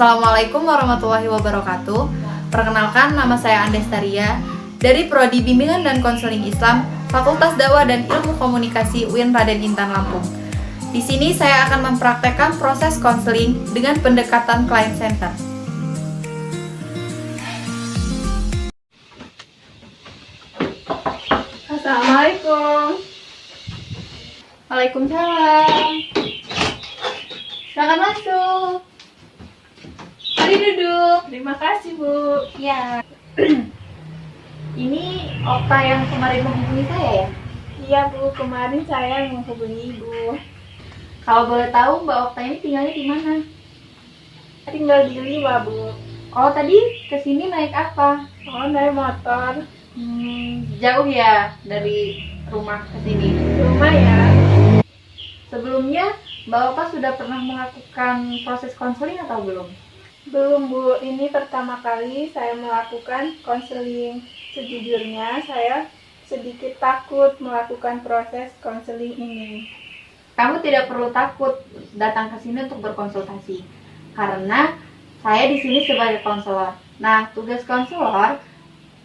Assalamualaikum warahmatullahi wabarakatuh. Perkenalkan, nama saya Andestaria dari Prodi Bimbingan dan Konseling Islam, Fakultas Dakwah dan Ilmu Komunikasi UIN Raden Intan Lampung. Di sini saya akan mempraktekkan proses konseling dengan pendekatan client center. Assalamualaikum. Waalaikumsalam. Silakan masuk. Mari duduk. Terima kasih, Bu. Ya. Ini Okta yang kemarin menghubungi saya ya? Iya, Bu. Kemarin saya menghubungi Ibu. Kalau boleh tahu Mbak Okta ini tinggalnya di mana? Tinggal di Liwa, Bu. Oh, tadi kesini naik apa? Oh, naik motor. Jauh ya dari rumah ke sini? Lumayan. Sebelumnya Mbak Okta sudah pernah melakukan proses konseling atau belum? Belum, Bu. Ini pertama kali saya melakukan konseling. Sejujurnya, saya sedikit takut melakukan proses konseling ini. Kamu tidak perlu takut datang ke sini untuk berkonsultasi, karena saya di sini sebagai konselor. Nah, tugas konselor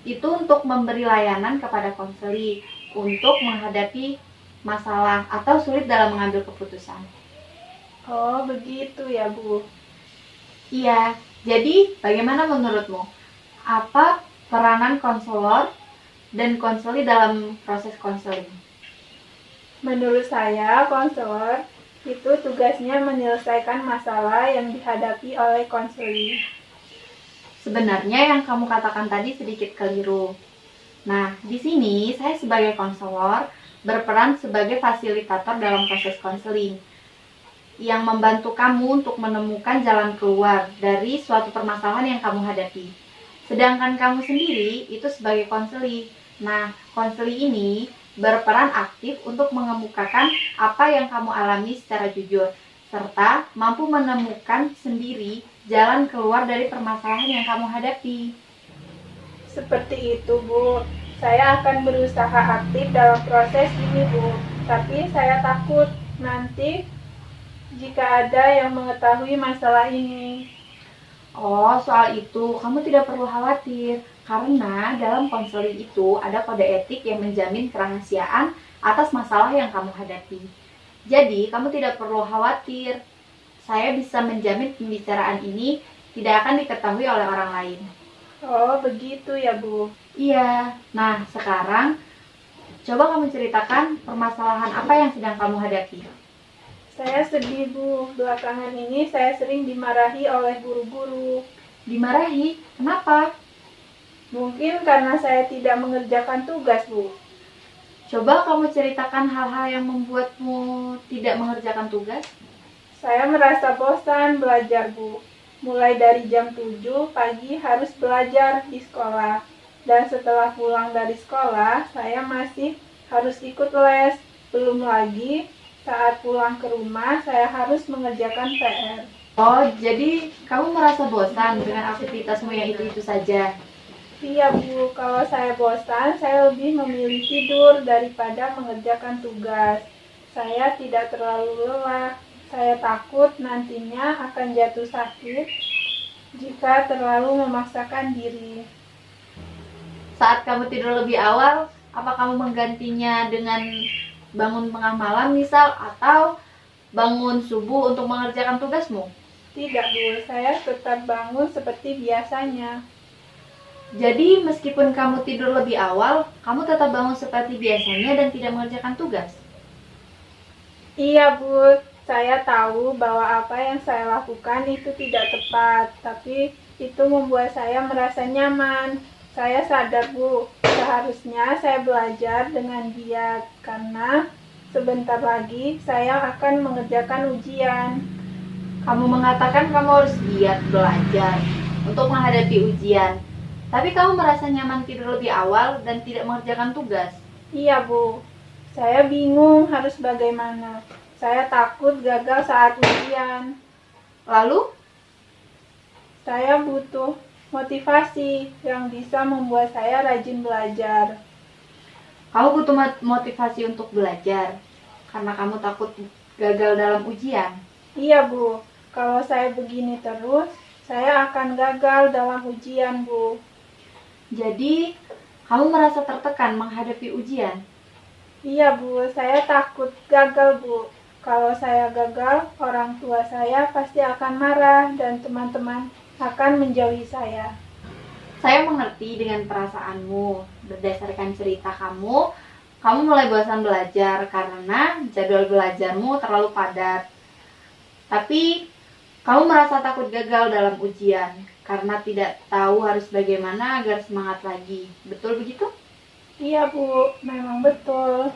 itu untuk memberi layanan kepada konseli untuk menghadapi masalah atau sulit dalam mengambil keputusan. Oh, begitu ya, Bu. Iya, jadi bagaimana menurutmu? Apa peranan konselor dan konseli dalam proses konseling? Menurut saya, konselor itu tugasnya menyelesaikan masalah yang dihadapi oleh konseli. Sebenarnya yang kamu katakan tadi sedikit keliru. Nah, di sini saya sebagai konselor berperan sebagai fasilitator dalam proses konseling yang membantu kamu untuk menemukan jalan keluar dari suatu permasalahan yang kamu hadapi. Sedangkan kamu sendiri itu sebagai konseli. Nah, konseli ini berperan aktif untuk mengemukakan apa yang kamu alami secara jujur, serta mampu menemukan sendiri jalan keluar dari permasalahan yang kamu hadapi. Seperti itu, Bu. Saya akan berusaha aktif dalam proses ini, Bu. Tapi saya takut nanti jika ada yang mengetahui masalah ini. Oh, soal itu kamu tidak perlu khawatir, karena dalam konseling itu ada kode etik yang menjamin kerahasiaan atas masalah yang kamu hadapi. Jadi, kamu tidak perlu khawatir. Saya bisa menjamin pembicaraan ini tidak akan diketahui oleh orang lain. Oh, begitu ya, Bu. Iya. Nah, sekarang coba kamu ceritakan permasalahan apa yang sedang kamu hadapi. Saya sedih, Bu. Belakangan ini saya sering dimarahi oleh guru-guru. Dimarahi? Kenapa? Mungkin karena saya tidak mengerjakan tugas, Bu. Coba kamu ceritakan hal-hal yang membuatmu tidak mengerjakan tugas. Saya merasa bosan belajar, Bu. Mulai dari jam 7 pagi harus belajar di sekolah. Dan setelah pulang dari sekolah, saya masih harus ikut les. Belum lagi, saat pulang ke rumah, saya harus mengerjakan PR. Oh, jadi kamu merasa bosan dengan aktivitasmu yang itu-itu saja? Iya, Bu. Kalau saya bosan, saya lebih memilih tidur daripada mengerjakan tugas. Saya tidak terlalu lelah. Saya takut nantinya akan jatuh sakit jika terlalu memaksakan diri. Saat kamu tidur lebih awal, apa kamu menggantinya dengan bangun tengah malam misal, atau bangun subuh untuk mengerjakan tugasmu? Tidak, Bu. Saya tetap bangun seperti biasanya. Jadi meskipun kamu tidur lebih awal, kamu tetap bangun seperti biasanya dan tidak mengerjakan tugas? Iya, Bu. Saya tahu bahwa apa yang saya lakukan itu tidak tepat, tapi itu membuat saya merasa nyaman. Saya sadar, Bu, seharusnya saya belajar dengan giat, karena sebentar lagi saya akan mengerjakan ujian. Kamu mengatakan kamu harus giat belajar untuk menghadapi ujian, tapi kamu merasa nyaman tidur lebih awal dan tidak mengerjakan tugas? Iya, Bu. Saya bingung harus bagaimana. Saya takut gagal saat ujian. Lalu? Saya butuh motivasi yang bisa membuat saya rajin belajar. Kamu butuh motivasi untuk belajar karena kamu takut gagal dalam ujian? Iya, Bu. Kalau saya begini terus, Saya akan gagal dalam ujian, Bu. Jadi, kamu merasa tertekan menghadapi ujian? Iya, Bu, saya takut gagal, Bu. Kalau saya gagal, orang tua saya pasti akan marah dan teman-teman akan menjauhi saya. Saya mengerti dengan perasaanmu. Berdasarkan cerita kamu mulai bosan belajar karena jadwal belajarmu terlalu padat. Tapi, kamu merasa takut gagal dalam ujian karena tidak tahu harus bagaimana agar semangat lagi. Betul begitu? Iya, Bu, memang betul.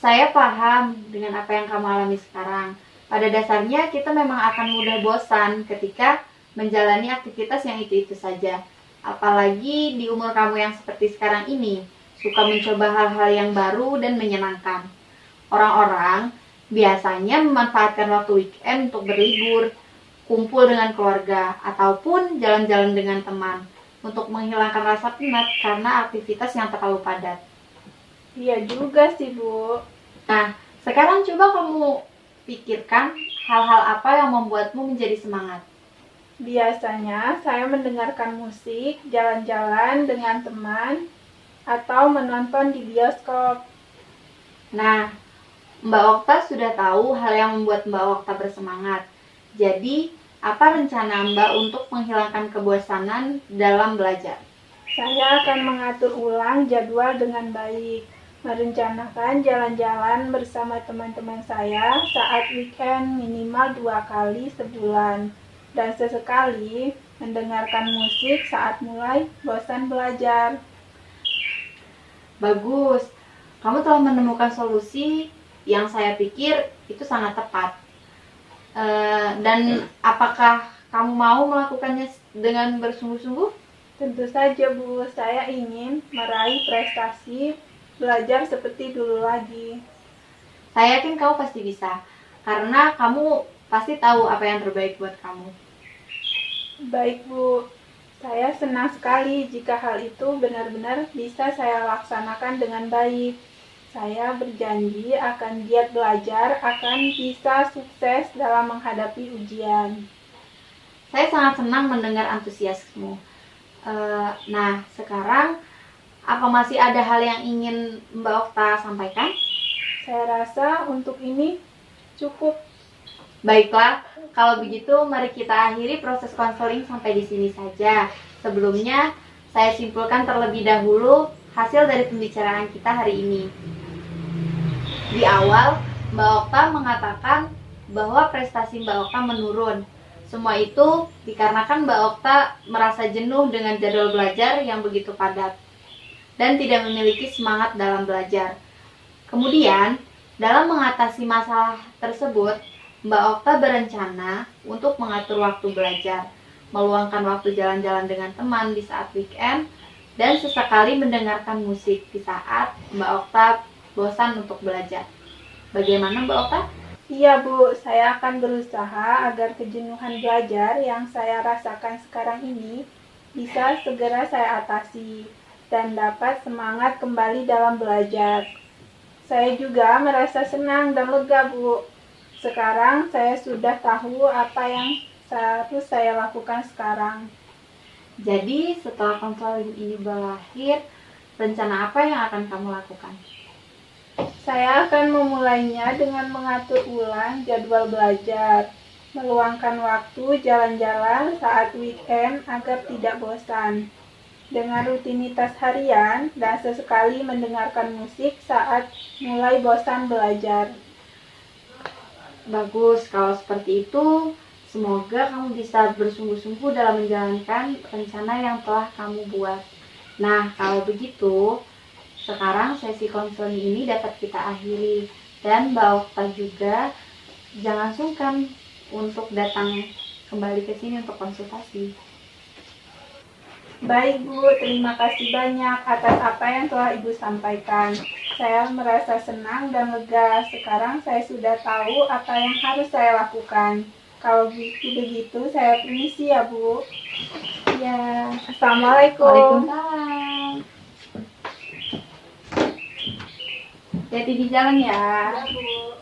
Saya paham dengan apa yang kamu alami sekarang. Pada dasarnya kita memang akan mudah bosan ketika menjalani aktivitas yang itu-itu saja. Apalagi di umur kamu yang seperti sekarang ini, suka mencoba hal-hal yang baru dan menyenangkan. Orang-orang biasanya memanfaatkan waktu weekend untuk berlibur, kumpul dengan keluarga, ataupun jalan-jalan dengan teman untuk menghilangkan rasa penat karena aktivitas yang terlalu padat. Iya juga sih, Bu. Nah, sekarang coba kamu pikirkan hal-hal apa yang membuatmu menjadi semangat. Biasanya saya mendengarkan musik, jalan-jalan dengan teman, atau menonton di bioskop. Nah, Mbak Okta sudah tahu hal yang membuat Mbak Okta bersemangat. Jadi, apa rencana Mbak untuk menghilangkan kebosanan dalam belajar? Saya akan mengatur ulang jadwal dengan baik, merencanakan jalan-jalan bersama teman-teman saya saat weekend minimal 2 kali sebulan, dan sesekali mendengarkan musik saat mulai bosan belajar. Bagus, kamu telah menemukan solusi yang saya pikir itu sangat tepat. Dan apakah kamu mau melakukannya dengan bersungguh-sungguh? Tentu saja, Bu, saya ingin meraih prestasi belajar seperti dulu lagi. Saya yakin kamu pasti bisa, karena kamu pasti tahu apa yang terbaik buat kamu. Baik, Bu. Saya senang sekali jika hal itu benar-benar bisa saya laksanakan dengan baik. Saya berjanji akan giat belajar, akan bisa sukses dalam menghadapi ujian. Saya sangat senang mendengar antusiasmu. Nah, sekarang apa masih ada hal yang ingin Mbak Okta sampaikan? Saya rasa untuk ini cukup. Baiklah, kalau begitu mari kita akhiri proses konseling sampai di sini saja. Sebelumnya, saya simpulkan terlebih dahulu hasil dari pembicaraan kita hari ini. Di awal, Mbak Okta mengatakan bahwa prestasi Mbak Okta menurun. Semua itu dikarenakan Mbak Okta merasa jenuh dengan jadwal belajar yang begitu padat dan tidak memiliki semangat dalam belajar. Kemudian, dalam mengatasi masalah tersebut, Mbak Okta berencana untuk mengatur waktu belajar, meluangkan waktu jalan-jalan dengan teman di saat weekend, dan sesekali mendengarkan musik di saat Mbak Okta bosan untuk belajar. Bagaimana Mbak Okta? Iya, Bu, saya akan berusaha agar kejenuhan belajar yang saya rasakan sekarang ini bisa segera saya atasi dan dapat semangat kembali dalam belajar. Saya juga merasa senang dan lega, Bu. Sekarang saya sudah tahu apa yang harus saya lakukan sekarang. Jadi setelah konseling ini berakhir, rencana apa yang akan kamu lakukan? Saya akan memulainya dengan mengatur ulang jadwal belajar, meluangkan waktu jalan-jalan saat weekend agar tidak bosan, dengan rutinitas harian dan sesekali mendengarkan musik saat mulai bosan belajar. Bagus, kalau seperti itu, semoga kamu bisa bersungguh-sungguh dalam menjalankan rencana yang telah kamu buat. Nah, kalau begitu, sekarang sesi konseling ini dapat kita akhiri. Dan Mbak Okta juga jangan sungkan untuk datang kembali ke sini untuk konsultasi. Baik, Bu, terima kasih banyak atas apa yang telah Ibu sampaikan. Saya merasa senang dan lega. Sekarang saya sudah tahu apa yang harus saya lakukan. Kalau begitu, saya permisi ya, Bu. Ya, Assalamualaikum. Waalaikumsalam. Hati-hati di jalan ya. Ya, Bu.